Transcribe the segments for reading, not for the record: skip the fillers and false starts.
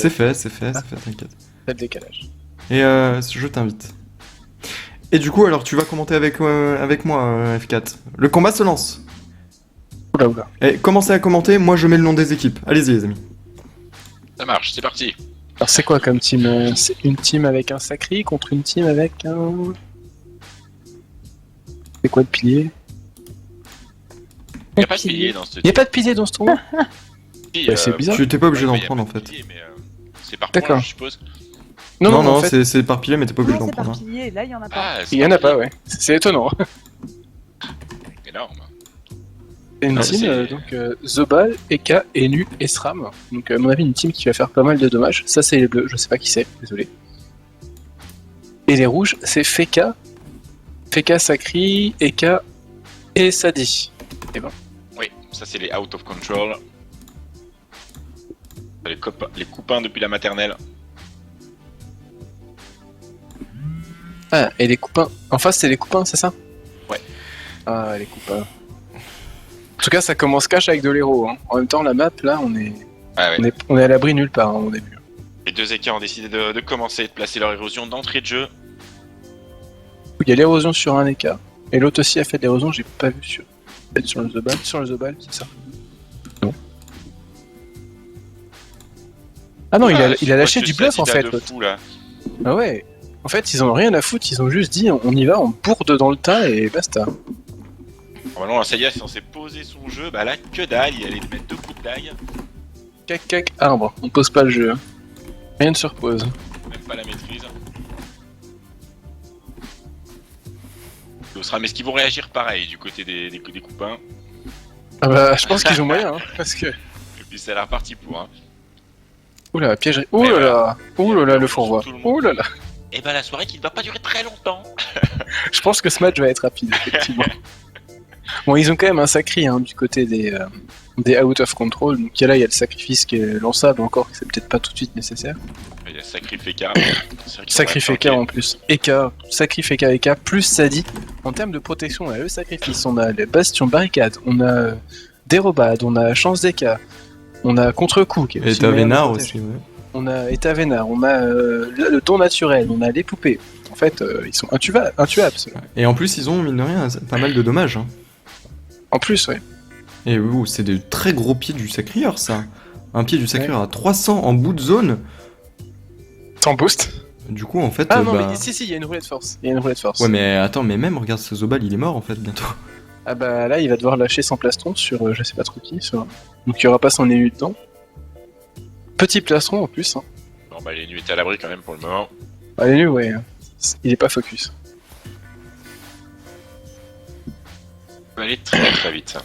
C'est fait, t'inquiète. T'as le décalage. Et je t'invite. Et du coup, alors tu vas commenter avec moi, F4. Le combat se lance. Oula. Et commencez à commenter, moi je mets le nom des équipes. Allez-y les amis. Ça marche, c'est parti. Alors c'est quoi comme team C'est une team avec un sacri contre une team avec un... C'est quoi de pilier? Il n'y a pas de pilier dans ce Il y a pas de pilier dans ce tournoi? petit, Bah, c'est bizarre. Tu t'es pas obligé ouais, d'en y a prendre en pas de fait. pilier, mais, c'est par D'accord. point, je suppose. Non, en fait, c'est par pilier, mais t'es pas obligé Non, d'en c'est par prendre. Hein. pilier, là il y en a pas. Ah, c'est il y en a pas, pilier. ouais. C'est étonnant. Énorme. C'est une Ah, team, c'est- donc Zobal, Eka, Enu et Sram. Donc à mon avis une team qui va faire pas mal de dommages. Ça c'est les bleus, je sais pas qui c'est, désolé. Et les rouges, c'est Feka, Sakri, Eka et Sadi. Oui, ça c'est les out of control. Les copains depuis la maternelle. Ah, et les copains. En face c'est les copains, c'est ça? Ouais. Ah, les copains. En tout cas ça commence cash avec de l'héros. Hein. En même temps la map là on est, Ah ouais. on est à l'abri nulle part hein, au début. Les deux écarts ont décidé de commencer, de placer leur érosion d'entrée de jeu. Il y a l'érosion sur un Eka. Et l'autre aussi a fait de l'érosion, j'ai pas vu sur... Peut-être sur le Zobal. Sur le Zobal, c'est ça? Non. Ah non, il a lâché du bluff en fait. L'autre. Fou, là. Ah ouais. En fait, ils en ont rien à foutre, ils ont juste dit on y va, on bourde dans le tas et basta. Normalement, ça y est, censé poser son jeu, bah là, que dalle, il allait mettre 2 coups de dague, Cac, arbre, on pose pas le jeu. Hein. Rien ne se repose. même pas la maîtrise. Mais est-ce qu'ils vont réagir pareil du côté des copains? Ah bah, je pense qu'ils ont moyen, hein, parce que... Et puis ça a l'air parti pour, hein. Oula, piège... Mais Ouh là là, le fourvoie. Tout le monde. Ouh là là. Et bah la soirée qui ne va pas durer très longtemps. Je pense que ce match va être rapide, effectivement. Bon, ils ont quand même un sacri hein, du côté des out of control. Donc là, il y a le sacrifice qui est lançable encore, que c'est peut-être pas tout de suite nécessaire. Il y a Sacrifeka. Sacrifeka en plus. Eka, Sacrifeka Eka, plus Sadi. En termes de protection, on a le sacrifice, on a les bastions barricades, on a dérobade, on a chance d'Eka, on a contre-coup. qui est Et aussi t'as moyen de Vénard protéger. aussi, ouais. On a Eta Vénard, on a le don naturel, on a les poupées. En fait, ils sont intuables ceux-là. Et en plus, ils ont, mine de rien, pas mal de dommages. Hein. En plus, ouais. Et oui, c'est des très gros pieds du sacrieur, ça. Un pied du sacrieur à 300 en bout de zone. Sans boost. Du coup, en fait. Ah non, bah... mais si, il y a une roulette force. Il y a une roulette force. Ouais, mais attends, mais même, regarde ce Zobal, il est mort en fait, bientôt. Ah bah là, il va devoir lâcher son plastron sur je sais pas trop qui. Donc il y aura pas son élu dedans. Petit plastron en plus. Hein. Bon bah les nuits étaient à l'abri quand même pour le moment. Ah, l'élu, ouais. Il est pas focus. Ça va aller très très vite ça.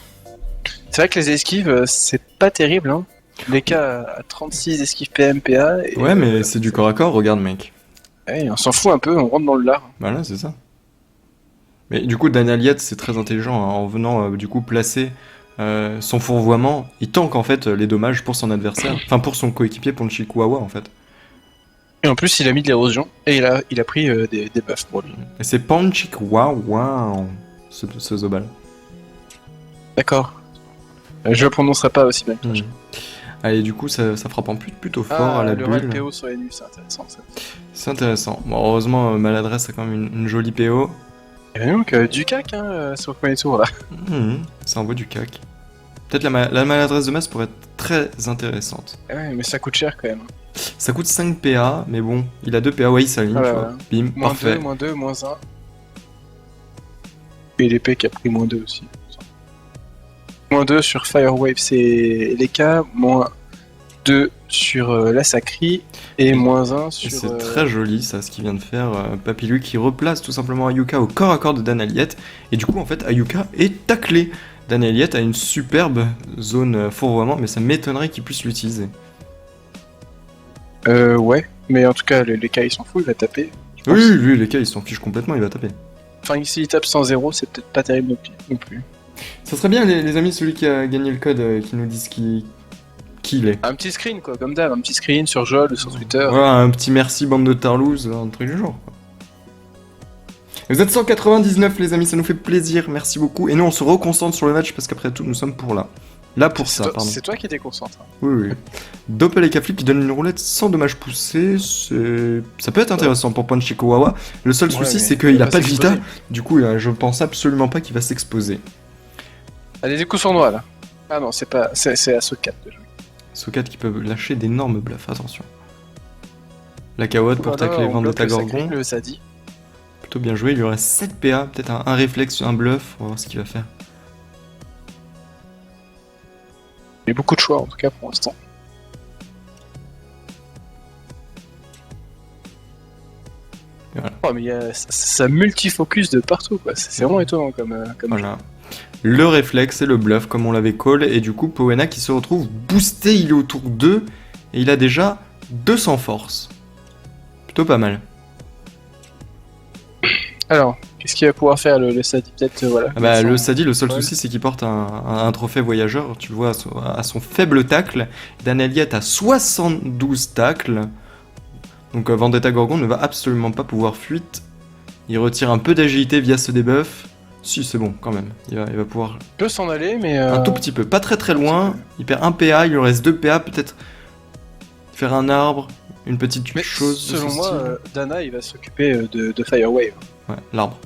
C'est vrai que les esquives, c'est pas terrible. Hein. Les cas à 36 esquives PMPA. Et, Ouais, mais c'est du corps à corps, regarde, mec. ouais, on s'en fout un peu, on rentre dans le lard. Voilà, c'est ça. Mais du coup, Daniel Yates, c'est très intelligent, hein, en venant du coup placer son fourvoiement, il tank en fait les dommages pour son adversaire, enfin pour son coéquipier, pour le Chihuahua en fait. Et en plus, il a mis de l'érosion et il a pris des buffs pour lui. Et c'est Panchikwawa, ce Zobal. D'accord. Je le prononcerai pas aussi bien. que toi. Allez, du coup, ça frappe en plutôt fort à la le bulle. rail PO sur les nus, c'est intéressant ça. C'est intéressant. Bon, heureusement, Maladresse a quand même une jolie PO. Et donc, du cac hein, sur le premier tour là. Ça envoie du cac. Peut-être la maladresse de masse pourrait être très intéressante. Ouais, mais ça coûte cher quand même. Ça coûte 5 PA, mais bon, il a 2 PA, ouais, il s'aligne, Ah tu là vois. là. Bim, Moins parfait. 2, moins 2, moins 1. Et l'épée qui a pris moins 2 aussi. Moins 2 sur Firewave, c'est les cas. Moins 2 sur la Sacri. Et moins 1 Et sur. c'est très joli ça, ce qu'il vient de faire. Papilou qui replace tout simplement Ayuka au corps à corps de Dan Elliott. Et du coup, en fait, Ayuka est taclé. Dan Elliott a une superbe zone fourvoiement, mais ça m'étonnerait qu'il puisse l'utiliser. Ouais, mais en tout cas, les cas ils s'en foutent, il va taper. je pense. Oui, lui, les cas, il s'en fiche complètement, il va taper. Enfin, s'il tape 100-0, c'est peut-être pas terrible non plus. Ça serait bien, les amis, celui qui a gagné le code, qui nous dise qui il est. Un petit screen quoi, comme d'hab, un petit screen sur Jol ou sur Twitter. Voilà, un petit merci, bande de tarlouse, un truc du genre. Quoi. Vous êtes 199, les amis, ça nous fait plaisir, merci beaucoup. Et nous, on se reconcentre sur le match parce qu'après tout, nous sommes pour là. Là pour ça, pardon. C'est toi qui déconcentre. Oui, oui. Doppel et Flip qui donne une roulette sans dommage poussé. Ça peut être intéressant pour Punchy Kawawa. Le seul souci, c'est qu'il a pas de vita. Du coup, je pense absolument pas qu'il va s'exposer. Allez, des coups sournois là. Ah non, c'est à Sokat de jouer. Sokat qui peut lâcher d'énormes bluffs, attention. La Kawatt pour tacler Vendetta Gorgon. Le Sadi. Plutôt bien joué, il lui reste 7 PA, peut-être un réflexe, un bluff, on va voir ce qu'il va faire. Il y a beaucoup de choix en tout cas pour l'instant. Voilà. Oh, mais ça multifocus de partout quoi, c'est vraiment étonnant comme voilà. Le réflexe et le bluff comme on l'avait call, et du coup Powena qui se retrouve boosté, il est au tour 2 et il a déjà 200 force. Plutôt pas mal. Alors, qu'est-ce qu'il va pouvoir faire le Sadi peut-être voilà. Le Sadi, le seul souci c'est qu'il porte un trophée voyageur, tu le vois à son faible tacle. Dan Elliott a 72 tacles. Donc Vendetta Gorgon ne va absolument pas pouvoir fuite. Il retire un peu d'agilité via ce debuff. Si, c'est bon, quand même. Il va pouvoir... Il peut s'en aller, mais... Un tout petit peu. Pas très très loin. Il perd 1 PA, il lui reste 2 PA. Peut-être faire un arbre, une petite chose. Selon moi, Dana, il va s'occuper de Firewave. Ouais, l'arbre.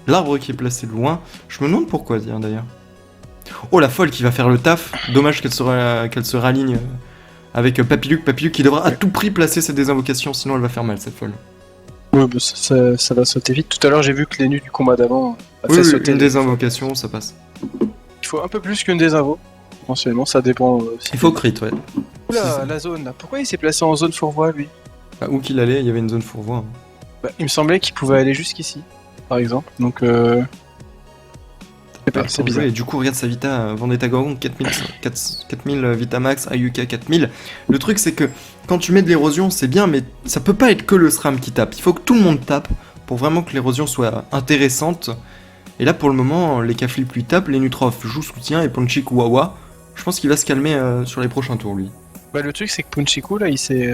L'arbre qui est placé loin. Je me demande pourquoi, d'ailleurs. Oh, la folle qui va faire le taf. Dommage qu'elle se raligne avec Papilluc. Papilluc qui devra à tout prix placer ses désinvocations, sinon elle va faire mal, cette folle. Ouais, bah ça va sauter vite. Tout à l'heure, j'ai vu que les nus du combat d'avant a fait sauter. Une désinvocation, ça passe. Il faut un peu plus qu'une désinvo. Potentiellement, ça dépend. Il faut crit, ouais. Oula, la zone là. Pourquoi il s'est placé en zone fourvoie, lui? Bah, où qu'il allait, il y avait une zone fourvoie. Hein. Bah, il me semblait qu'il pouvait aller jusqu'ici, par exemple. Donc, c'est bizarre. Et du coup, regarde sa Vita, Vendetta Gorgon, 4000 Vita Max, Ayuka 4000. Le truc, c'est que quand tu mets de l'érosion, c'est bien, mais ça peut pas être que le SRAM qui tape. Il faut que tout le monde tape pour vraiment que l'érosion soit intéressante. Et là, pour le moment, les K-Flip lui tapent, les Nutrof jouent soutien, et Punchy Kawawa, je pense qu'il va se calmer sur les prochains tours, lui. Bah, le truc, c'est que Punchiku, là,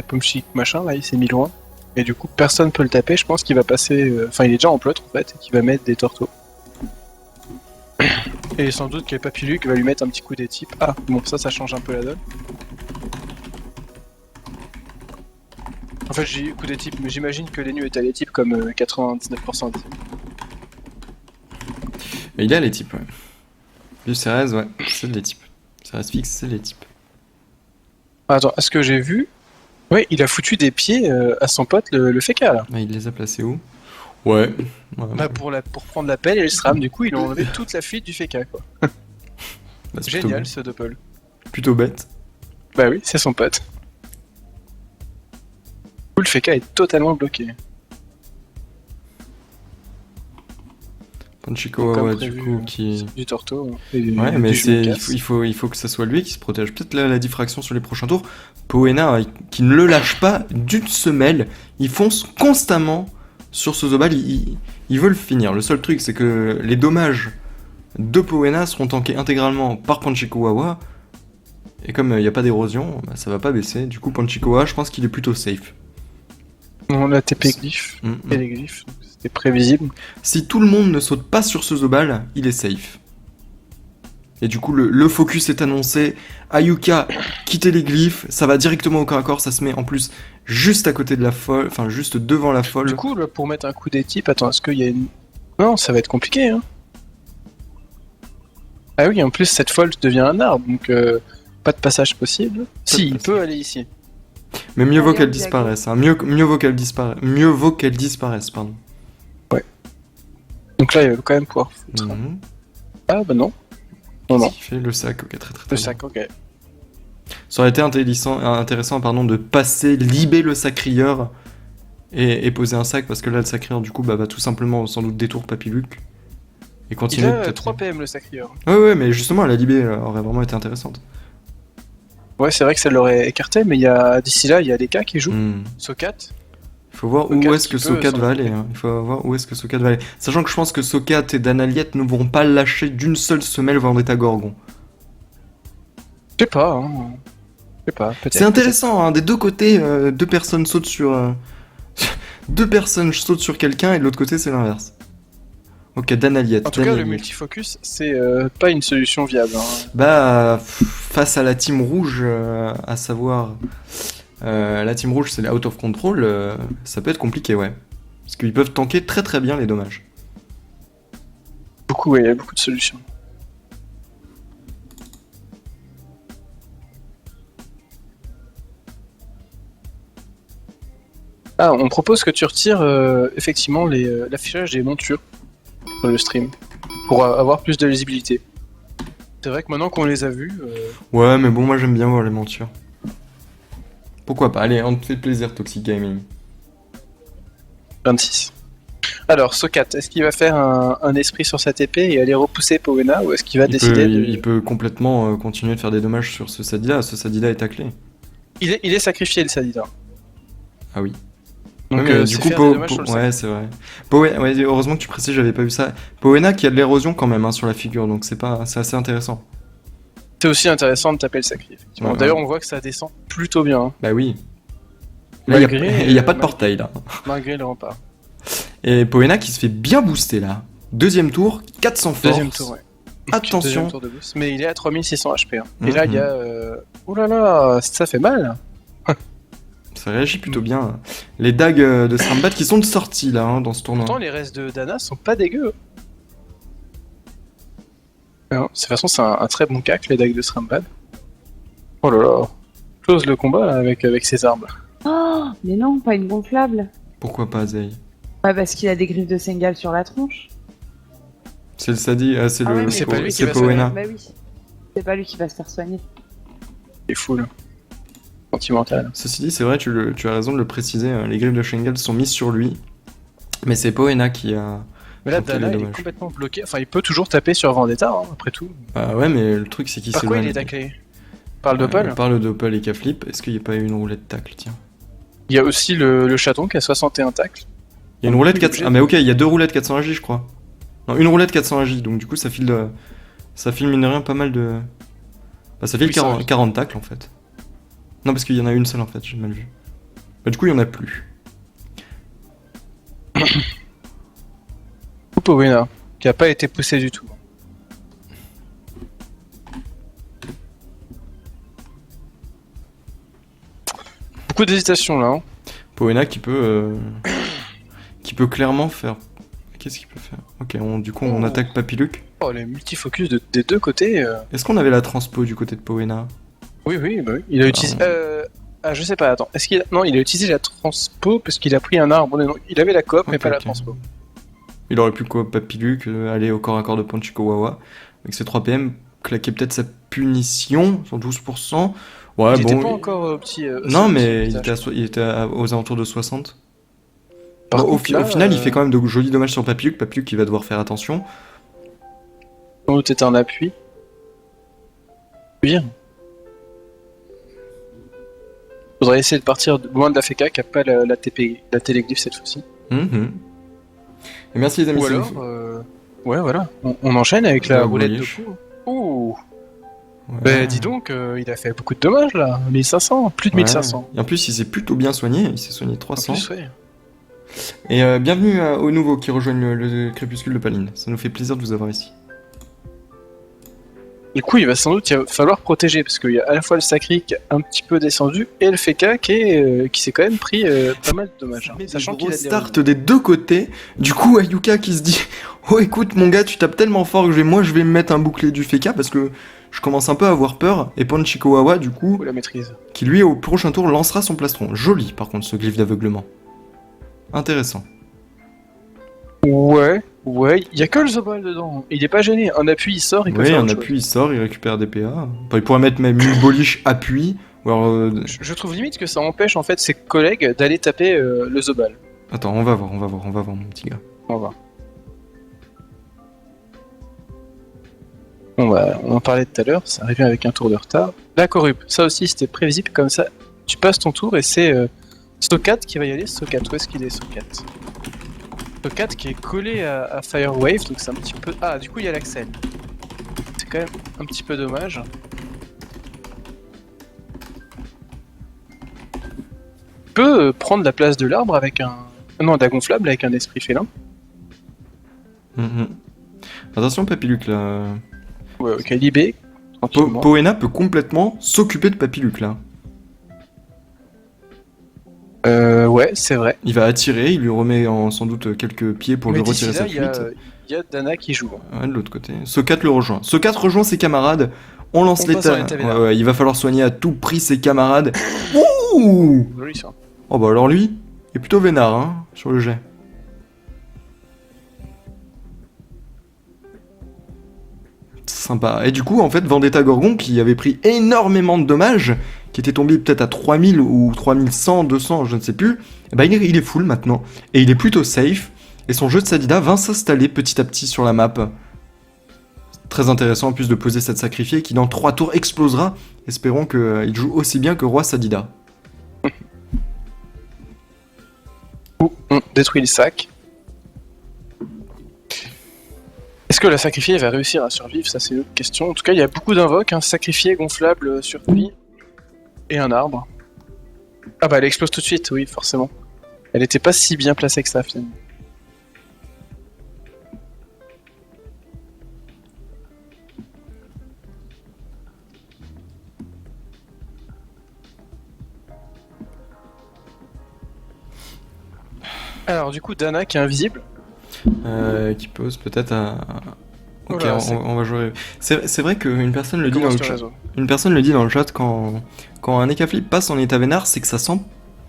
Punchy machin, là, il s'est mis loin. Et du coup, personne peut le taper. Je pense qu'il va passer. Enfin, il est déjà en plot, en fait, et qu'il va mettre des tortos. Et sans doute que Papilluc va lui mettre un petit coup des types. Ah, bon, ça change un peu la donne. En fait, j'ai coup des types, mais j'imagine que les nus étaient les types comme 99% des types. Mais il a les types, ouais. Lui, Cérès, ouais, c'est les types. Cérès fixe, c'est les types. Attends, est-ce que j'ai vu? Ouais, il a foutu des pieds à son pote, le Feka, là. Ah, il les a placés où? Ouais. Bah, pour prendre la pelle et le SRAM, du coup, ils ont enlevé toute la fuite du Feka, quoi. Bah, Génial, ce doppel. Plutôt bête. Bah oui, c'est son pote. Le Feka est totalement bloqué. Punchy Kawawa, du coup, qui... Du Torto. Ouais, mais il faut que ça soit lui qui se protège. Peut-être la diffraction sur les prochains tours. Powena, qui ne le lâche pas d'une semelle, il fonce constamment sur ce Zobal, il veut le finir. Le seul truc, c'est que les dommages de Powena seront tankés intégralement par Punchy Kawawa. Et comme il n'y a pas d'érosion, bah, ça va pas baisser. Du coup, Punchy Kawawa, je pense qu'il est plutôt safe. On a TP glyphes et les glyphes, c'était prévisible. Si tout le monde ne saute pas sur ce Zobal, il est safe. Et du coup, le focus est annoncé. Ayuka, quittez les glyphes, ça va directement au corps à corps, ça se met en plus juste à côté de la folle, enfin juste devant la folle. Du coup, là, pour mettre un coup des types, attends, est-ce qu'il y a une... Non, ça va être compliqué, hein. Ah oui, en plus, cette folle devient un arbre, donc pas de passage possible. Si, il peut aller ici. Mais mieux vaut qu'elle disparaisse, hein. Mieux vaut qu'elle disparaisse, pardon. Ouais. Donc là, il va quand même pouvoir foutre. Ah bah non. Non. Il fait le sac, ok, très. Le sac, ok. Ça aurait été intéressant de passer, libérer le sacrieur et poser un sac, parce que là, le sacrieur, du coup, va tout simplement sans doute détour Papilluc. Et continuer. Il a 3 PM le sacrieur. Ouais, mais justement, la libé aurait vraiment été intéressante. Ouais, c'est vrai que ça l'aurait écarté, mais d'ici là, il y a des cas qui jouent. Sokat. Il faut voir où est-ce que Sokat va aller. Hein. Il faut voir où est-ce que Sokat va aller. Sachant que je pense que Sokat et Dan Elliott ne vont pas lâcher d'une seule semelle Vendetta Gorgon. Je sais pas, hein. Je sais pas, peut-être. C'est intéressant, hein. Des deux côtés, deux personnes sautent sur... deux personnes sautent sur quelqu'un et de l'autre côté, c'est l'inverse. Ok, Dan Elliott. En tout cas, le multifocus, c'est pas une solution viable. Hein. Bah, face à la team rouge, à savoir... la team rouge, c'est les Out of Control, ça peut être compliqué, ouais. Parce qu'ils peuvent tanker très très bien les dommages. Beaucoup, ouais, il y a beaucoup de solutions. Ah, on propose que tu retires effectivement l'affichage des montures sur le stream pour avoir plus de lisibilité. C'est vrai que maintenant qu'on les a vus, Ouais, mais bon, moi j'aime bien voir les montures. Pourquoi pas? Allez, on te fait plaisir, Toxic Gaming. 26. Alors, Sokat, est-ce qu'il va faire un esprit sur sa TP et aller repousser Powena ou est-ce qu'il va décider de... Il peut complètement continuer de faire des dommages sur ce Sadida. Ce Sadida est taclé. Il est sacrifié, le Sadida. Ah oui. Donc, Ouais, mais du coup, ouais, c'est vrai. Ouais, heureusement que tu précises, j'avais pas vu ça. Powena qui a de l'érosion quand même hein, sur la figure, donc c'est assez intéressant. c'est aussi intéressant de taper le sacré, effectivement. Ouais, D'ailleurs, ouais. on voit que ça descend plutôt bien, hein, Bah oui. Là, il y a pas de portail là. malgré le rempart. Et Powena qui se fait bien booster là. Deuxième tour, 400 force. Deuxième tour, ouais. Attention. Deuxième tour de boost. Mais il est à 3600 HP. Hein. Et Mhm. là, il y a... Ouh là là, ça fait mal. Ça réagit plutôt bien. Les dagues de Srambat qui sont de sortie là hein, dans ce tournoi. Pourtant, les restes de Dana sont pas dégueux. Non, de toute façon, c'est un très bon cac, les dagues de Srambad. Oh là là. Close le combat là, avec ses armes. Oh, mais non, pas une gonflable. Pourquoi pas Zay? Ouais, parce qu'il a des griffes de Sengal sur la tronche. C'est le Sadi, c'est Ah ouais, le mais c'est pas lui qui c'est va Powena. Bah oui. C'est pas lui qui va se faire soigner. C'est fou là. Sentimental. Ceci dit, c'est vrai, tu as raison de le préciser, les griffes de Shengal sont mises sur lui. Mais c'est Powena qui a... Mais là, Ok, Dana, il est dommage. complètement bloqué. Enfin, il peut toujours taper sur Vendetta, hein, après tout. Ah ouais, mais le truc c'est qu'il Par quoi s'éloigne. il est taclé? Par le doppel. Par le doppel et K-flip. Est-ce qu'il n'y a pas eu une roulette tacle, tiens? Il y a aussi le chaton qui a 61 tacles. Il y a une roulette Il est 400... Ah mais ok, il y a deux roulettes 400 AJ, je crois. Non, une roulette 400 AJ, donc du coup ça file mine de rien pas mal de... Bah ça file Oui, ça 40, va. 40 tacles en fait. Non parce qu'il y en a une seule en fait, j'ai mal vu. Bah du coup il y en a plus. Powena, qui a pas été poussé du tout. Beaucoup d'hésitation là. Hein. Powena qui peut clairement faire... Qu'est-ce qu'il peut faire? Ok, du coup on Oh. attaque Papilluc. Oh, les multifocus des deux côtés. Est-ce qu'on avait la transpo du côté de Powena? Oui, bah oui. Il a utilisé. Je sais pas, attends. Est-ce qu'il a... Non, il a utilisé la transpo parce qu'il a pris un arbre. Non, il avait la coop, mais Ok, pas la ok. transpo. Il aurait pu quoi, Papilluc, aller au corps à corps de Ponchico Wawa. Avec ses 3 PM, claquer peut-être sa punition sur 12%. Ouais, il bon. était pas encore petit. Non, petit mais visage. il était aux alentours de 60. Par Bon, contre, là, au final, il fait quand même de jolis dommages sur Papilluc. Papilluc qui va devoir faire attention. Sans doute était un appui. Bien. Faudrait essayer de partir loin de la FK qui a pas la TP, la téléglyphe cette fois-ci. Mhm. Et merci les amis. Ou ça nous alors, fait- ouais, voilà. On enchaîne avec la La roulette de bullish. coups. Ouh. Ouais. Bah, dis donc, il a fait beaucoup de dommages là. 1500, plus de Ouais. 1500. Et en plus, il s'est plutôt bien soigné. Il s'est soigné En 300. plus, ouais. Et bienvenue aux nouveaux qui rejoignent le crépuscule de Paline. Ça nous fait plaisir de vous avoir ici. Du coup, il va sans doute falloir protéger parce qu'il y a à la fois le Sacri qui est un petit peu descendu et le Feka qui s'est quand même pris pas mal de dommages. Hein, sachant qu'il a des start des deux côtés. Du coup, Ayuka qui se dit oh écoute mon gars, tu tapes tellement fort que je vais me mettre un bouclier du Feka parce que je commence un peu à avoir peur. Et Ponchico Wawa du coup, la maîtrise. qui lui au prochain tour lancera son plastron. Joli par contre ce glyphe d'aveuglement. Intéressant. Ouais, il y a que le Zobal dedans. Il est pas gêné. Un appui, il sort, il peut Oui, faire un autre appui il sort, il récupère des PA. Enfin, il pourrait mettre même une bolish appui. Ou alors, chose. Je trouve limite que ça empêche en fait ses collègues d'aller taper le Zobal. Attends, on va voir mon petit gars. On va. On en parlait tout à l'heure, ça arrivait avec un tour de retard. La corrup, ça aussi c'était prévisible comme ça. Tu passes ton tour et c'est Sokat qui va y aller. Sokat, où est-ce qu'il est Sokat? Sokat qui est collé à Firewave, donc c'est un petit peu... Ah, du coup il y a l'Axel. C'est quand même un petit peu dommage. Tu peux prendre la place de l'arbre avec un... Non, de la gonflable avec un esprit félin. Mhm. Attention, Papy Luke là. Ouais, ok, Libé, tranquillement. Poena peut complètement s'occuper de Papy Luke là. Ouais, c'est vrai. Il va attirer, il lui remet sans doute quelques pieds pour Mais lui d'ici retirer là, sa fuite. il y a Dana qui joue. Ouais, de l'autre côté. Sokat le rejoint. Sokat rejoint ses camarades. On lance On passe en l'état. état vénère. Ouais, il va falloir soigner à tout prix ses camarades. Ouh Joli ça. Oh bah alors lui, il est plutôt vénard hein, sur le jet. Sympa. Et du coup, en fait, Vendetta Gorgon, qui avait pris énormément de dommages, qui était tombé peut-être à 3000 ou 3100, 200, je ne sais plus, eh ben, il est full maintenant. Et il est plutôt safe. Et son jeu de Sadida va s'installer petit à petit sur la map. Très intéressant en plus de poser cette sacrifiée qui dans 3 tours explosera. Espérons qu'il joue aussi bien que Roi Sadida. On détruit le sac. Est-ce que la sacrifiée va réussir à survivre? Ça, c'est une autre question. En tout cas, il y a beaucoup d'invoques, un sacrifié gonflable sur lui et un arbre. Ah bah, elle explose tout de suite, oui, forcément. Elle était pas si bien placée que ça, finalement. Alors, du coup, Dana qui est invisible. Qui pose peut-être à... Ok, Voilà, on va jouer. C'est vrai qu'une personne le dit dans Commence le le chat. réseau. Une personne le dit dans le chat quand un Ekaflip passe en état vénard, c'est que ça sent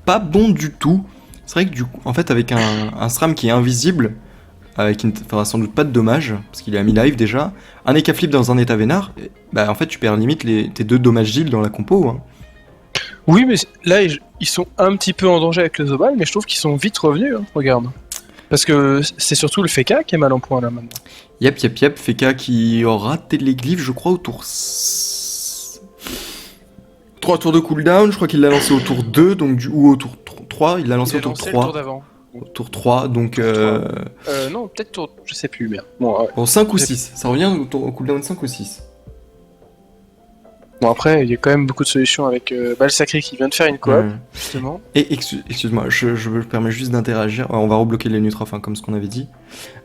pas bon du tout. C'est vrai que du coup, en fait, avec un SRAM qui est invisible, qui ne te fera sans doute pas de dommages, parce qu'il est à mi-live déjà, un Ekaflip dans un état vénard, bah en fait, tu perds limite tes 2 dommages Gilles dans la compo. Hein. Oui, mais là, ils sont un petit peu en danger avec le Zobal, mais je trouve qu'ils sont vite revenus, hein, regarde. Parce que c'est surtout le Feka qui est mal en point là maintenant. Yep, Feka qui aura raté les glyphes, je crois, au tour 3 tours de cooldown, je crois qu'il l'a lancé au tour 2, donc ou au tour 3, il l'a lancé Il a au tour lancé 3. le tour d'avant. Au tour 3, donc... Non, peut-être tour... Je sais plus, merde. Bon, ouais. Bon, 5 ou 6, ça revient au cooldown 5 ou 6. Bon, après, il y a quand même beaucoup de solutions avec le Sacré qui vient de faire une coop, Ouais. justement. Et excuse-moi, je me permets juste d'interagir. On va rebloquer les Nutrophes, hein, comme ce qu'on avait dit.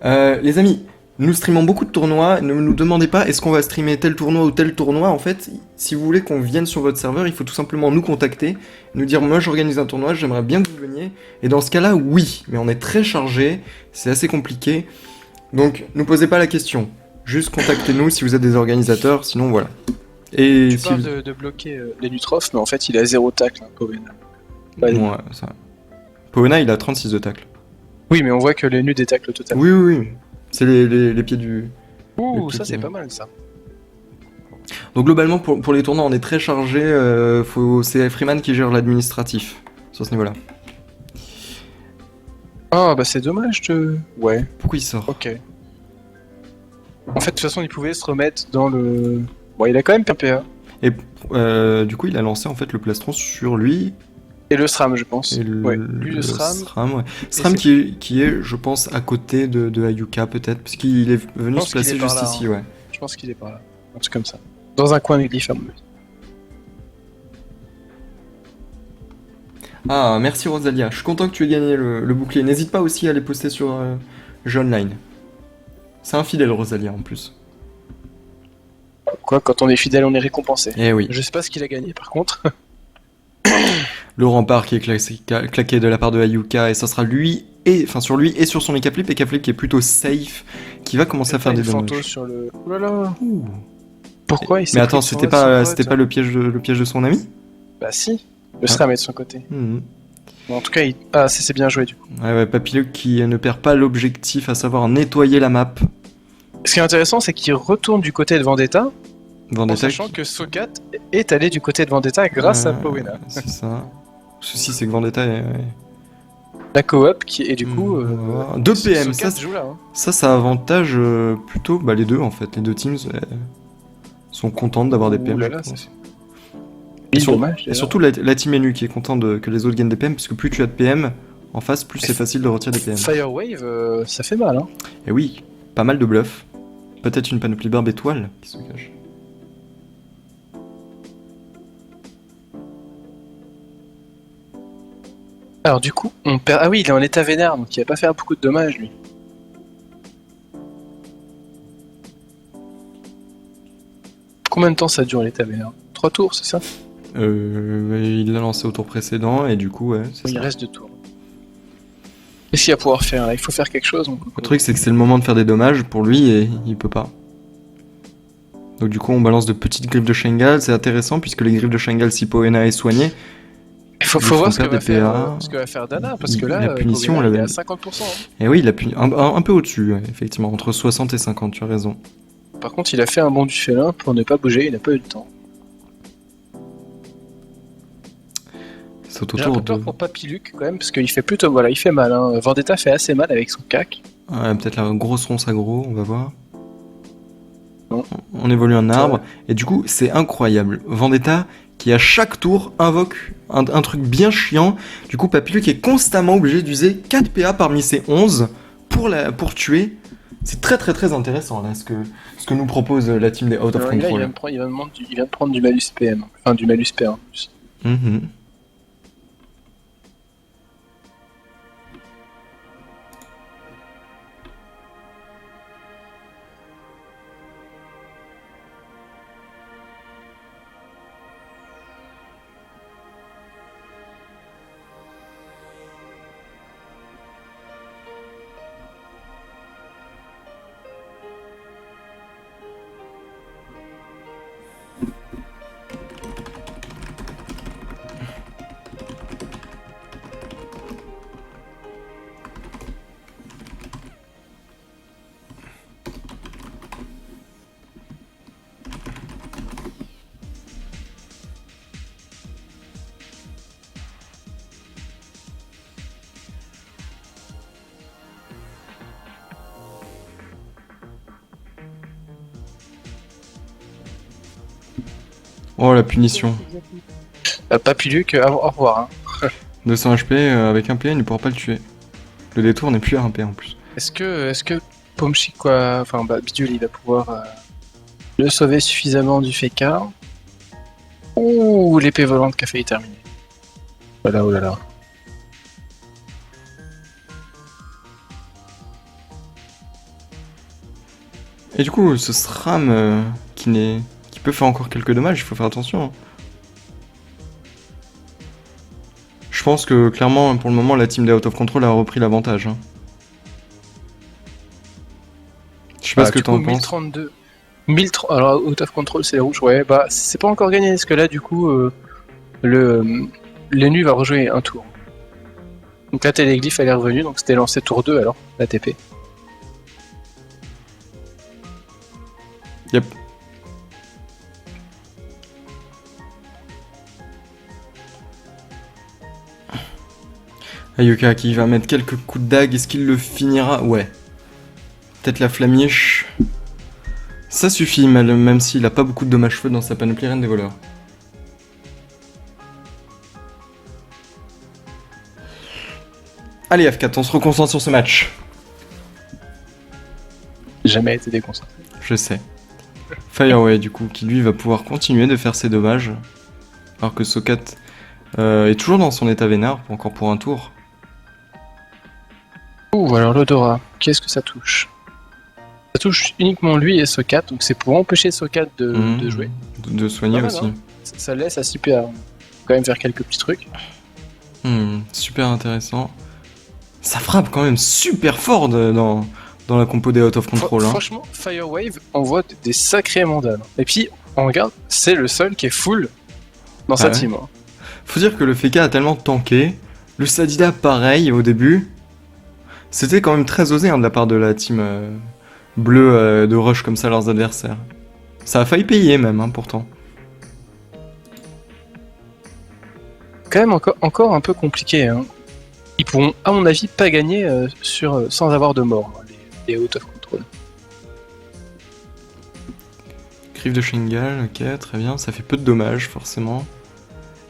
Les amis, nous streamons beaucoup de tournois. Ne nous demandez pas est-ce qu'on va streamer tel tournoi ou tel tournoi. En fait, si vous voulez qu'on vienne sur votre serveur, il faut tout simplement nous contacter, nous dire moi j'organise un tournoi, j'aimerais bien que vous veniez. Et dans ce cas-là, oui, mais on est très chargé, c'est assez compliqué. Donc, ne posez pas la question. Juste contactez-nous si vous êtes des organisateurs, sinon voilà. Et Tu si parles vous- de bloquer les Nutrophes, mais en fait, il a 0 tacle, hein, Powena. Ouais, ça. Powena, il a 36 de tacle. Oui, mais on voit que les nus détaclent le total. Oui, oui, oui. C'est les pieds du... Ouh, le ça petit- c'est pas mal ça. Donc globalement, pour les tournois, on est très chargé. C'est Freeman qui gère l'administratif sur ce niveau-là. Ah, bah c'est dommage de. Ouais, Pourquoi il sort? ok. En fait, de toute façon, il pouvait se remettre dans le. Bon, il a quand même PPA. Et du coup, il a lancé en fait le plastron sur lui Et le SRAM, je pense. et Ouais, lui le SRAM. Ouais. SRAM qui est, je pense, à côté de Ayuka peut-être, parce qu'il est venu pense se placer qu'il est par juste là, ici, hein. ouais. Je pense qu'il est par là. Un truc comme ça. Dans un coin de glyphe, à mon avis. Ah, merci Rosalia. Je suis content que tu aies gagné le bouclier. N'hésite pas aussi à les poster sur Jeu Online. C'est un fidèle Rosalia en plus. Quoi, quand on est fidèle, on est récompensé. Eh oui. Je sais pas ce qu'il a gagné par contre. Le rempart qui est claqué de la part de Ayuka, et ça sera lui, sur lui et sur son Ekaflip qui est plutôt safe, qui va commencer à faire des Fantos dommages. sur le. Oh là là. Ouh. Pourquoi il s'est Mais pris attends, de son c'était pote, pas, son c'était pote pas le piège de son ami? Bah si. Le SRAM est de son côté. Mhm. Bon, en tout cas, ah, c'est bien joué du coup. Ouais, Papiluk qui ne perd pas l'objectif, à savoir nettoyer la map. Ce qui est intéressant, c'est qu'il retourne du côté de Vendetta, en Vendetta sachant que Sokat est allé du côté de Vendetta grâce à Powena. C'est ça. Le souci, c'est que Vendetta est... La coop qui et du coup. Mmh. 2 PM, Sokat ça, joue là. Hein. ça avantage plutôt les deux en fait. Les deux teams sont contentes d'avoir des PM. Ouh là je là, pense. ça Et dommage. Et surtout la team NU qui est contente que les autres gagnent des PM, parce que plus tu as de PM en face, plus c'est facile de retirer des PM. Firewave, ça fait mal. Hein. Et oui, pas mal de bluffs. Peut-être une panoplie barbe étoile qui se cache. Alors du coup, on perd. Ah oui, il est en état vénère, donc il va pas faire beaucoup de dommages lui. Combien de temps ça dure l'état vénère? 3 tours, c'est ça? Il l'a lancé au tour précédent et du coup, ouais, c'est Il ça. reste 2 tours. Qu'est-ce qu'il va pouvoir faire là? Il faut faire quelque chose. Donc... Le truc, c'est que c'est le moment de faire des dommages pour lui et il peut pas. Donc du coup, on balance de petites griffes de Shengal, c'est intéressant puisque les griffes de Shengal, si Poena est soigné, Il faut Ils font voir ce que perdre va des faire, PA. ce que va faire Dana, parce que La là, punition, Poena, on il est l'avait- à 50%. Hein. et oui, il a un peu au-dessus, ouais, effectivement, entre 60 et 50, tu as raison. Par contre, il a fait un bond du félin pour ne pas bouger, il n'a pas eu le temps. C'est au J'ai un peu tour peur de... pour Papy Luke quand même, parce qu'il fait plutôt, voilà, il fait mal. Hein. Vendetta fait assez mal avec son cac. Ouais, peut-être la grosse ronce aggro, on va voir. Non. On évolue un arbre, Ouais. et du coup, c'est incroyable. Vendetta, qui à chaque tour invoque un truc bien chiant. Du coup, Papy qui est constamment obligé d'user 4 PA parmi ses 11 pour tuer. C'est très très très intéressant là, ce que nous propose la team des Out of Alors, là, il Control. vient de prendre du malus PM, enfin du malus PA en plus. Mhm. Oh la punition. Papy Luke, au revoir. Hein. 200 HP avec un PA, il ne pourra pas le tuer. Le détour n'est plus à un PA en plus. Est-ce que Pomchi, quoi, enfin Bidule, il va pouvoir le sauver suffisamment du Feka? Ouh, l'épée volante qui a failli terminer. Voilà, oh là là. Et du coup, ce SRAM qui peut faire encore quelques dommages, il faut faire attention. Hein. Je pense que clairement, pour le moment, la team des Out of Control a repris l'avantage. Hein. Je sais pas ce que du t'en coup, penses. 1032. 1030. Alors, out of control, c'est les rouges. Ouais, bah, c'est pas encore gagné, parce que là, du coup, l'ENU va rejouer un tour. Donc la téléglyphe, elle est revenue, donc c'était lancé tour 2 alors, la TP. Yep. Ayuka qui va mettre quelques coups de dague, est-ce qu'il le finira? Ouais. Peut-être la flamiche. Ça suffit, même s'il a pas beaucoup de dommages feu dans sa panoplie reine des voleurs. Allez F4, on se reconcentre sur ce match. J'ai jamais été déconcentré. Je sais. Fireway du coup, qui lui va pouvoir continuer de faire ses dommages. Alors que Sokat est toujours dans son état vénère, encore pour un tour. Ouh, alors l'odorat, qu'est-ce que ça touche? Ça touche uniquement lui et Sokat, donc c'est pour empêcher Sokat de jouer. De soigner Pas mal, aussi. hein. Ça laisse à super. Quand même faire quelques petits trucs. Super intéressant. Ça frappe quand même super fort dans la compo des Out of Control. Hein. Franchement, Firewave envoie des sacrés mandales. Et puis, on regarde, c'est le seul qui est full dans sa ouais. team. Hein. Faut dire que le Feka a tellement tanké. Le Sadida pareil au début. C'était quand même très osé hein, de la part de la team bleue de rush comme ça leurs adversaires. Ça a failli payer même hein, pourtant. Quand même encore un peu compliqué. Hein. Ils pourront, à mon avis, pas gagner sans avoir de mort, hein, les Out of Control. Griffe de Shingal, ok, très bien. Ça fait peu de dommages forcément.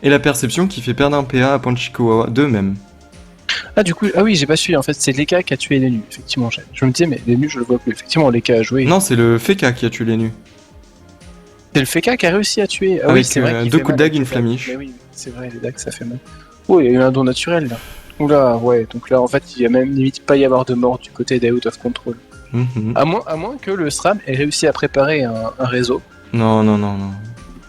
Et la perception qui fait perdre un PA à Panchiko 2 même. Ah, du coup, ah oui, j'ai pas suivi. En fait, c'est Leka qui a tué les nus. Effectivement, je me disais, mais les nus, je le vois plus. Effectivement, Leka a joué. Non, c'est le Feka qui a tué les nus. C'est le Feka qui a réussi à tuer. Ah Avec, oui, c'est vrai. qu'il deux fait coups de mal dague, avec une les dagues. flamiche. Mais oui, c'est vrai, les dagues, ça fait mal. Oh, il y a eu un don naturel là. Oula, ouais, donc là, en fait, il y a même limite pas y avoir de mort du côté des Out of Control. Mhm. À moins que le SRAM ait réussi à préparer un réseau Non, non, non, non.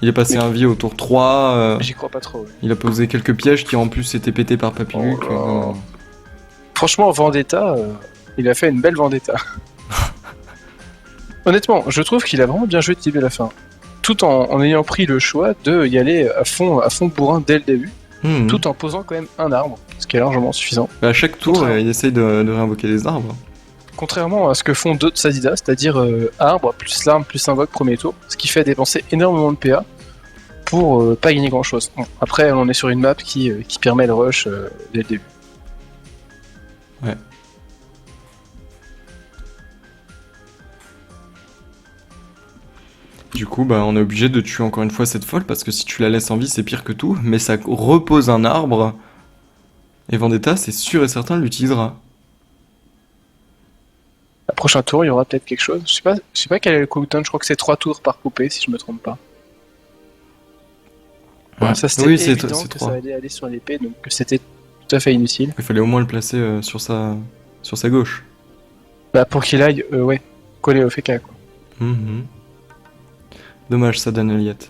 Il est passé Mais- un vie au tour 3. J'y crois pas trop. Ouais. Il a posé quelques pièges qui en plus étaient pétés par Papy Luke. Oh là. Franchement, Vendetta, il a fait une belle Vendetta. Honnêtement, je trouve qu'il a vraiment bien joué de début à la fin. Tout en ayant pris le choix de y aller à fond bourrin dès le début, Hmm. tout en posant quand même un arbre, ce qui est largement suffisant. Bah, à chaque tour, Contraire. il essaye de réinvoquer des arbres. Contrairement à ce que font d'autres Sadidas, c'est-à-dire arbre plus l'arme plus invoque premier tour, ce qui fait dépenser énormément de PA pour pas gagner grand-chose. Bon, après, on est sur une map qui permet le rush dès le début. Du coup, bah, on est obligé de tuer encore une fois cette folle parce que si tu la laisses en vie, c'est pire que tout. Mais ça repose un arbre. Et Vendetta, c'est sûr et certain, l'utilisera. Le prochain tour, il y aura peut-être quelque chose. Je sais pas quel est le cooldown, je crois que c'est 3 tours par coupé, si je me trompe pas. Ouais. Ça, c'était Oui, c'est évident c'est que 3. ça allait aller sur l'épée, donc que c'était tout à fait inutile. Il fallait au moins le placer sur sa gauche. Bah, pour qu'il aille, ouais, coller au FK, quoi. Mhm. Dommage, ça donne Elliott.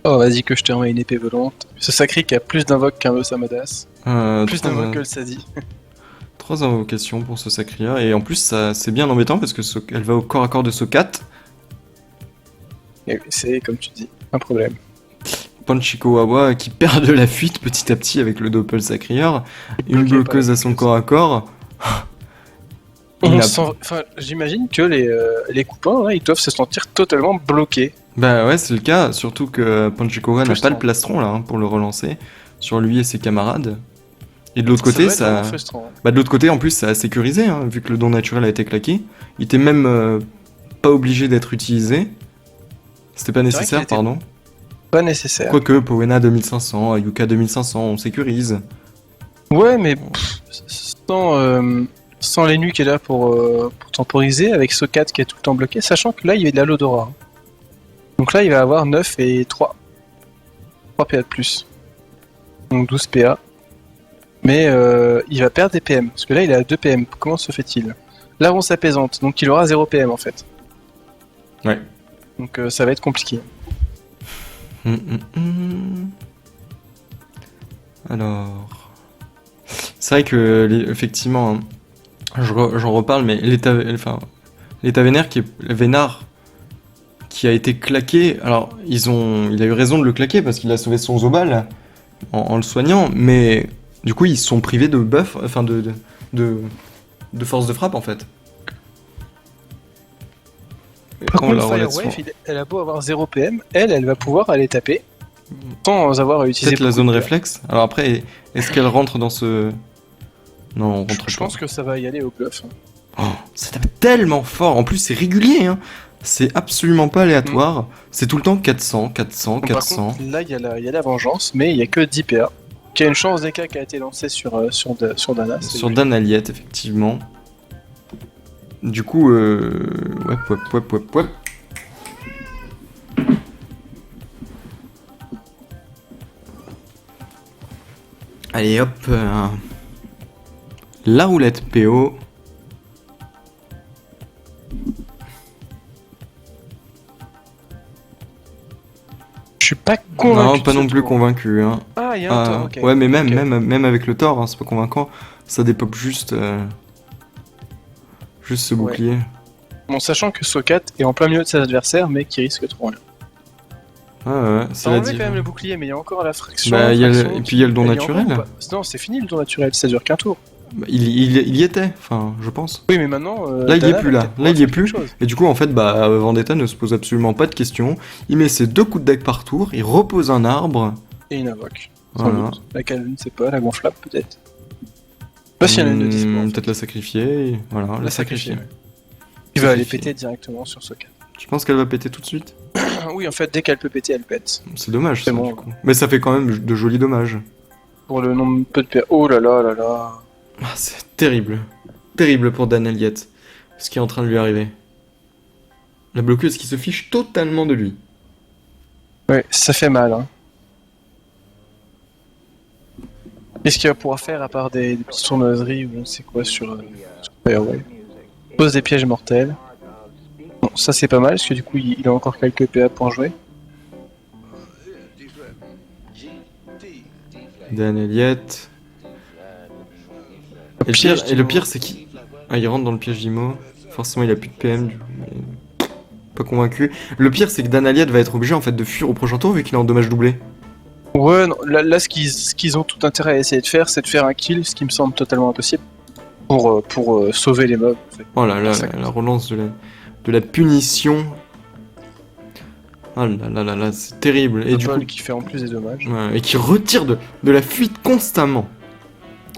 Oh, vas-y, que je te remets une épée volante. Ce sacré qui a plus d'invoques qu'un Osamadas. Plus d'invoques que le Sadi. 3 invocations pour ce Sacria. Et en plus, ça c'est bien embêtant parce que elle va au corps à corps de Sokat. Et c'est, comme tu dis, un problème. Panchiko Wawa qui perd de la fuite petit à petit avec le Doppel Sacrier. Une Bloqué par bloqueuse la à son bloqueuse. corps à corps. Il On a- enfin, j'imagine que les copains, là, ils doivent se sentir totalement bloqués. Bah ouais, c'est le cas. Surtout que Panchiko Wawa n'a pas Frustrant. le plastron là pour le relancer sur lui et ses camarades. Et de l'autre Ça côté, doit être vraiment ça. frustrant. Bah de l'autre côté, en plus, ça a sécurisé, hein, vu que le don naturel a été claqué. Il était même pas obligé d'être utilisé. C'était pas qu'il nécessaire, était- pardon. Pas nécessaire. Quoique, Powena 2500, Yuka 2500, on sécurise. Ouais, mais sans les nus qui est là pour temporiser, avec Sokat qui est tout le temps bloqué, sachant que là, il y a de la Lodora. Donc là, il va avoir 9 et 3. 3 PA de plus. Donc 12 PA. Mais il va perdre des PM, parce que là, il a 2 PM. Comment se fait-il? L'avance apaisante, donc il aura 0 PM en fait. Ouais. Donc ça va être compliqué. Alors. C'est vrai que, effectivement, hein, j'en reparle, mais l'état vénère vénard qui a été claqué. Alors, il a eu raison de le claquer parce qu'il a sauvé son Zobal en le soignant, mais du coup, ils se sont privés de buff, enfin de force de frappe en fait. Et Par quand on contre, la relate Firewave, elle a beau avoir 0 PM, elle va pouvoir aller taper sans avoir à utiliser peut-être la beaucoup zone de PA. réflexe. Alors après, est-ce qu'elle rentre dans ce... Non, on rentre Je pas. pense que ça va y aller au bluff. Oh, ça tape tellement fort. En plus, c'est régulier. Hein. C'est absolument pas aléatoire. C'est tout le temps 400, 400, Donc, par 400. contre, là, il y a la vengeance, mais il y a que 10 PA. Il y a une chance d'EK qui a été lancée sur Dana. c'est Sur lui. Dan Aliette, effectivement. Du coup, ouais. Allez hop. La roulette PO. Je suis pas convaincu. Non, de pas ce non plus tour. convaincu. Hein. Ah, il y a un Ah, tour, ok. ouais, mais Ok. même avec le tort, hein, c'est pas convaincant. Ça dépop juste. Juste ce Ouais. bouclier. Bon, sachant que Sokat est en plein milieu de ses adversaires, mais qui risque trop rien. Ouais, c'est Ça la enlève div. quand même le bouclier, mais il y a encore la fraction. Bah, fraction et puis il y a le don elle est naturel. encore ou pas Non, c'est fini le don naturel, ça dure qu'un tour. Bah, il y était, enfin, je pense. Oui, mais maintenant. Là, il y Dana est plus, va là. peut-être Là, il y est pouvoir faire plus. quelque chose. Et du coup, en fait, bah, Vendetta ne se pose absolument pas de questions. Il met ses 2 coups de deck par tour, il repose un arbre. Et une invoque. Sans Voilà. doute. Laquelle, je ne sais pas, la gonflable peut-être. Pas si il y en a une de dispo. en fait. Peut-être la sacrifier. Voilà, la sacrifier. ouais. Il va aller Sacrifier. péter directement sur Sokat. Tu penses qu'elle va péter tout de suite? Oui, en fait, dès qu'elle peut péter, elle pète. C'est dommage, C'est ça, bon. du coup. Mais ça fait quand même de jolis dommages. Pour le nombre de peu de PA. Oh là là là là. Ah, c'est terrible. Terrible pour Dan Elliott. Ce qui est en train de lui arriver. La bloqueuse qui se fiche totalement de lui. Ouais, ça fait mal. Hein. Qu'est-ce qu'il va pouvoir faire à part des petites sournoiseries ou je ne sais quoi sur Firewave? Pose des pièges mortels. Bon, ça c'est pas mal, parce que du coup il a encore quelques PA pour jouer. Dan Elliott. Et le pire, c'est qu'il. Ah, il rentre dans le piège d'Imo. Forcément, il a plus de PM, du coup, mais. Pas convaincu. Le pire, c'est que Dan Elliott va être obligé en fait de fuir au prochain tour vu qu'il est en dommage doublé. Ouais, non, là ce qu'ils ont tout intérêt à essayer de faire, c'est de faire un kill, ce qui me semble totalement impossible, pour sauver les mobs. En fait. Oh là là, la relance de la punition. Oh là là là là, c'est terrible. Et du coup, qui fait en plus des dommages. ouais, et qui retire de la fuite constamment.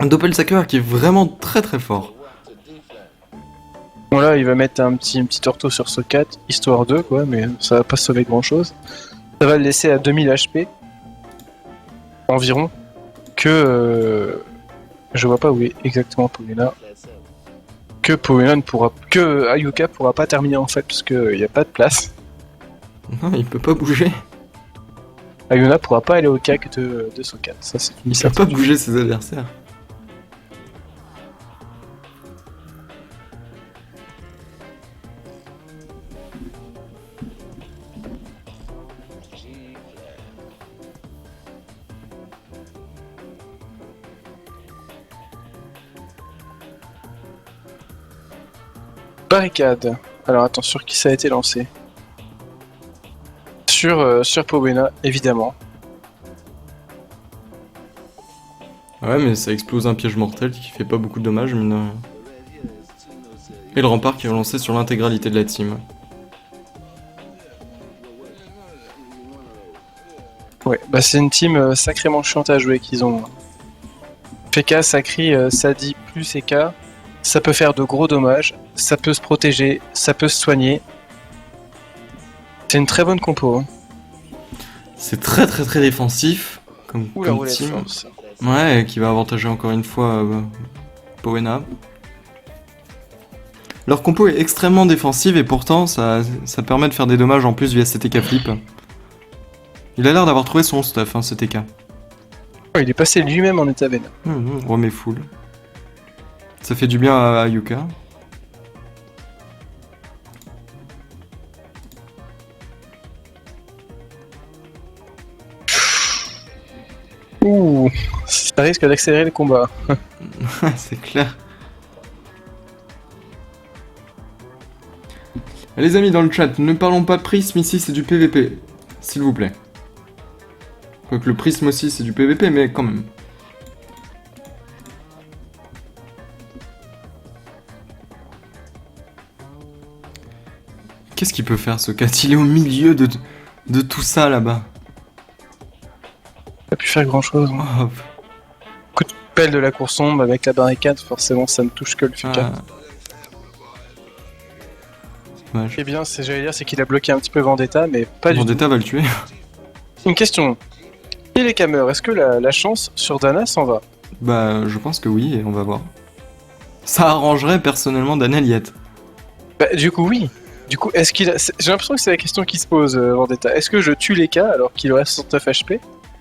Un Doppelsacker qui est vraiment très très fort. Bon là, il va mettre un petit ortho sur ce 4, histoire 2 quoi, mais ça va pas sauver grand chose. Ça va le laisser à 2000 HP. Environ. Que... je vois pas où est exactement Powena. Que Powena ne pourra... Que Ayuka pourra pas terminer en fait, parce qu'il y a pas de place. Non, il peut pas bouger. Ayuna pourra pas aller au CAC de Sokat, ça c'est une Il peut pas bouger ses adversaires. Barricade. Alors attends, sur qui ça a été lancé? Sur Powena, évidemment. Ouais, mais ça explose un piège mortel qui fait pas beaucoup de dommages, mine de rien. Et le rempart qui est relancé sur l'intégralité de la team. Ouais, bah c'est une team sacrément chiante à jouer qu'ils ont. PK, Sakri, Sadi plus EK, ça peut faire de gros dommages, ça peut se protéger, ça peut se soigner. C'est une très bonne compo. Hein. C'est très très très défensif comme team. Force. Ouais, qui va avantager encore une fois Powena. Leur compo est extrêmement défensive et pourtant ça permet de faire des dommages en plus via CTK flip. Il a l'air d'avoir trouvé son stuff, hein, CTK. Ouais, il est passé lui-même en état vénère. Remet full. Ça fait du bien à Yuka. Ouh, ça risque d'accélérer le combat. C'est clair. Les amis dans le chat, ne parlons pas de prisme ici, c'est du PVP. S'il vous plaît. Quoique le prisme aussi c'est du PVP, mais quand même. Qu'est-ce qu'il peut faire ce cat? Il est au milieu de tout ça là-bas. Pas pu faire grand chose. Oh, Coup de pelle de la course-sombre avec la barricade, forcément ça ne touche que le FK. Dommage. Eh bien, j'allais dire, c'est qu'il a bloqué un petit peu Vendetta, mais pas du tout. Vendetta va le tuer. Une question. Et les cameurs, est-ce que la chance sur Dana s'en va? Bah, je pense que oui, et on va voir. Ça arrangerait personnellement Dan Elliott. Bah, du coup, oui. Du coup, est-ce qu'il a... J'ai l'impression que c'est la question qui se pose, Vendetta. Est-ce que je tue les cas alors qu'il reste 69 HP?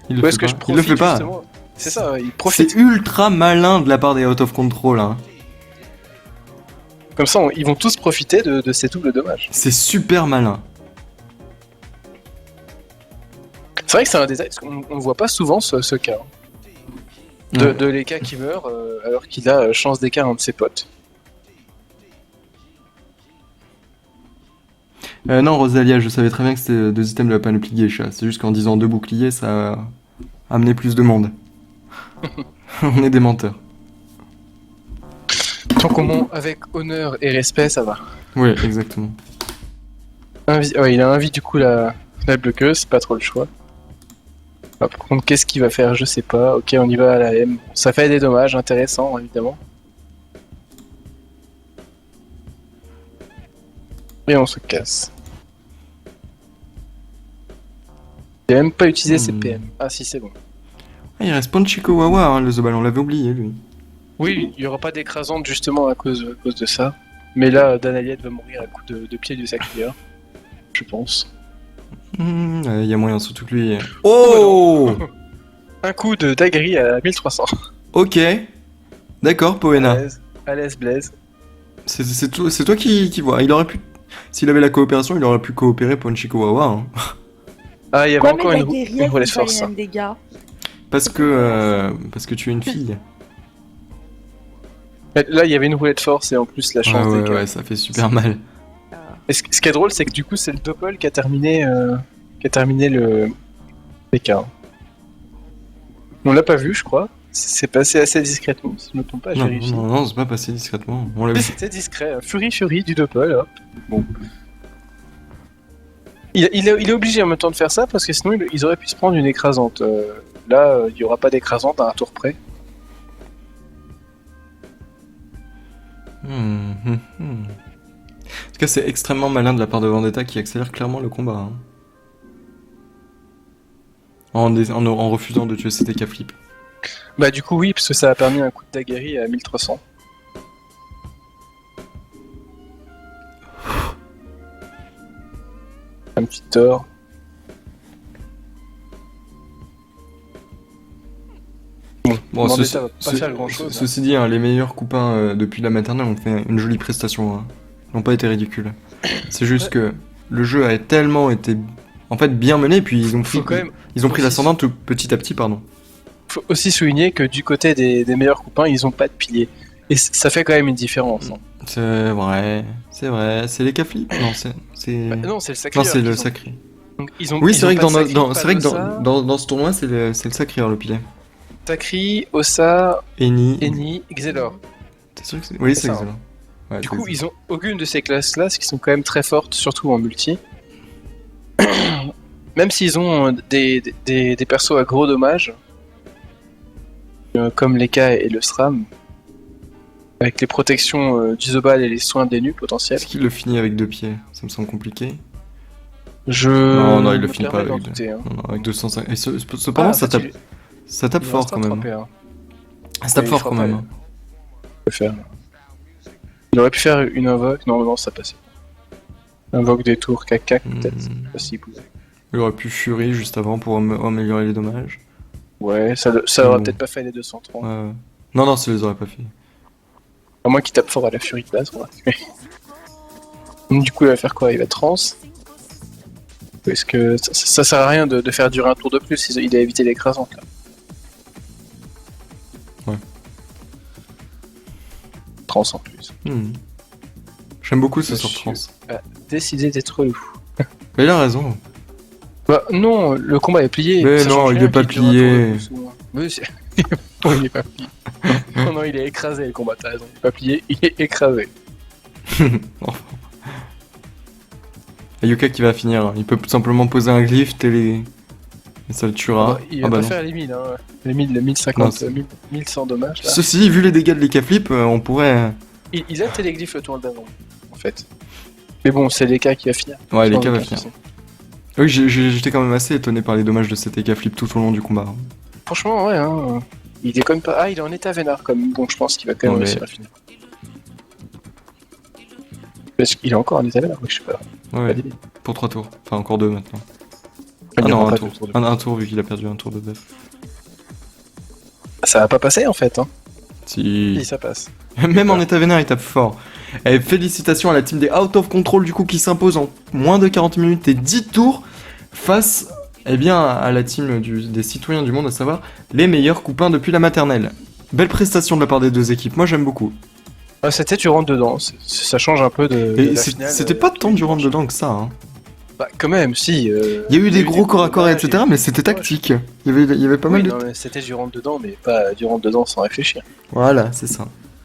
Il le Ou est-ce fait que pas. je profite Il le fait pas. justement... C'est ça, il profite. C'est ultra malin de la part des Out of Control. Hein. Comme ça, ils vont tous profiter de ces doubles dommages. C'est super malin. C'est vrai que c'est un détail, parce qu'on ne voit pas souvent ce cas. Hein. Ouais. De l'EK qui meurt alors qu'il a chance d'écart un de ses potes. Non, Rosalia, je savais très bien que c'était 2 items de la panoplie Geisha. C'est juste qu'en disant 2 boucliers, ça a amené plus de monde. On est des menteurs. Tant qu'on monte avec honneur et respect, ça va. Oui, exactement. Ouais, il a envie du coup la bloqueuse, c'est pas trop le choix. Ah, par contre, qu'est-ce qu'il va faire? Je sais pas. Ok, on y va à la M. Ça fait des dommages intéressants, évidemment. Et on se casse. Il a même pas utilisé ses PM. Ah si, c'est bon. Ah, il reste Ponchiko Wawa, hein, le Zobal, on l'avait oublié, lui. Oui, il y aura pas d'écrasante justement à cause de ça. Mais là, Dan Elliott va mourir à coup de pied du sacrifieur. Je pense. Il y a moyen, surtout que lui... Oh Un coup de dagri à 1300. Ok. D'accord, Powena. À l'aise, Blaise. C'est toi qui vois. Il aurait pu... S'il avait la coopération, il aurait pu coopérer Ponchiko Wawa. Hein. Ah, il y avait Quoi, mais encore la une guérilla, roulette c'est pas force. les mêmes dégâts. Parce que tu es une fille. Là, il y avait une roulette force et en plus la Ouais, chance ouais, des ouais, ça fait super mal. Et ce qui est drôle, c'est que du coup, c'est le Doppel qui a terminé le PK. On l'a pas vu, je crois. C'est passé assez discrètement, si je ne me trompe pas, je Non, vérifie. non, non, c'est pas passé discrètement. On l'a Mais vu. c'était discret. Fury du Doppel, hop. Bon. Il est obligé en même temps de faire ça parce que sinon ils auraient pu se prendre une écrasante. Là, il n'y aura pas d'écrasante à un tour près. En tout cas, c'est extrêmement malin de la part de Vendetta qui accélère clairement le combat. Hein. En refusant de tuer CTK Flip. Bah du coup oui, parce que ça a permis un coup de daguerri à 1300. Un petit tort. Bon, Vendetta va pas faire grand-chose. Ceci dit, hein, les meilleurs copains depuis la maternelle ont fait une jolie prestation. Hein. Ils n'ont pas été ridicules. C'est juste que le jeu a tellement été en fait bien mené, puis ils ont pris, Faut quand même ils ont pris aussi- l'ascendant tout petit à petit, pardon. Faut aussi souligner que du côté des meilleurs copains, ils ont pas de piliers. Et ça fait quand même une différence. Hein. C'est vrai. C'est les Caflips. Non, c'est. Bah, non, c'est le sacré. Non, c'est le sacré. Oui, C'est vrai que c'est vrai que dans ce tournoi, c'est le sacré le pilet. Sakri, Ossa, Eni. Eni, Xelor. T'es sûr que c'est. Oui, C'est c'est ça, excellent. Ouais, Du c'est coup, excellent. ils ont aucune de ces classes-là, ce qui sont quand même très fortes, surtout en multi. Même s'ils ont des persos à gros dommages, comme les K et le SRAM, avec les protections du Zobal et les soins des nus potentiels. Est-ce qu'il le finit avec 2 pieds? Ça me semble compliqué. Non, il le finit pas avec avec 2. douter, hein. Non, non, avec 205. Et cependant, Ah, ça en fait, tape, il- ça tape il fort reste quand même. rattrapé, hein. Ça tape Mais il fort fera quand pas, même. hein. peut faire. Il aurait pu faire une invoque, non, ça passait. Invoque des tours caca, peut-être, Hmm. possible. Il aurait pu Fury juste avant pour améliorer les dommages. Ouais, ça aurait Bon. peut-être pas fait les 230. Ouais. Non, non, ça les aurait pas fait. À moins qu'il tape fort à la furie de base, ouais. Donc, du coup, il va faire quoi? Il va trans. Parce que ça sert à rien de faire durer un tour de plus, il a évité l'écrasante là. Ouais. Trans en plus. J'aime beaucoup ce Monsieur. sort trans. A décidé d'être relou. Mais il a raison. Bah non, le combat est plié. Mais ça non, change il rien est pas qu'il dure un tour plié. de plus ou moins. Mais c'est- non, il est pas plié. Non, non, il est écrasé le combat, t'as raison. Il est pas plié, il est écrasé. Enfin. Et Yuka qui va finir. Il peut simplement poser un glyph, télé. Et ça le tuera. Il va Ah bah pas non. faire les 1000, hein. Les 1000, le 1050, Non, c'est- 1100 dommages là. Ceci dit, vu les dégâts de l'Eka Flip, on pourrait. Il a téléglyphe le tour d'avant, en fait. Mais bon, c'est l'EK qui va finir. Ouais, Sans l'Eka va aucun finir. souci. Oui, j'étais quand même assez étonné par les dommages de cet Eka Flip tout au long du combat. Franchement, ouais, hein. Il déconne pas. Ah, il est en état vénard, comme bon, je pense qu'il va quand même Non, mais- réussir à finir. Parce qu'il est encore en état vénard, oui, je sais pas. Ouais, Pas d'idée. pour 3 tours. Enfin, encore 2 maintenant. Il Ah y aura non, un pas tour. de tour de- Un tour vu qu'il a perdu un tour de buff. Ça va pas passer en fait, hein. Si. Si ça passe. Même en état vénère, il tape fort. Et félicitations à la team des Out of Control du coup qui s'impose en moins de 40 minutes et 10 tours face à la team des citoyens du monde, à savoir les meilleurs copains depuis la maternelle. Belle prestation de la part des deux équipes, moi j'aime beaucoup. Ah, c'était du rentre dedans, ça change un peu de Et la finale. c'était pas tant du rentre dedans que ça. Hein. Bah, quand même, si. Il y a eu des gros corps à corps, etc., mais c'était tactique. Il y avait pas mal de. Non, mais c'était du rentre dedans, mais pas du rentre dedans sans réfléchir. Voilà, c'est ça.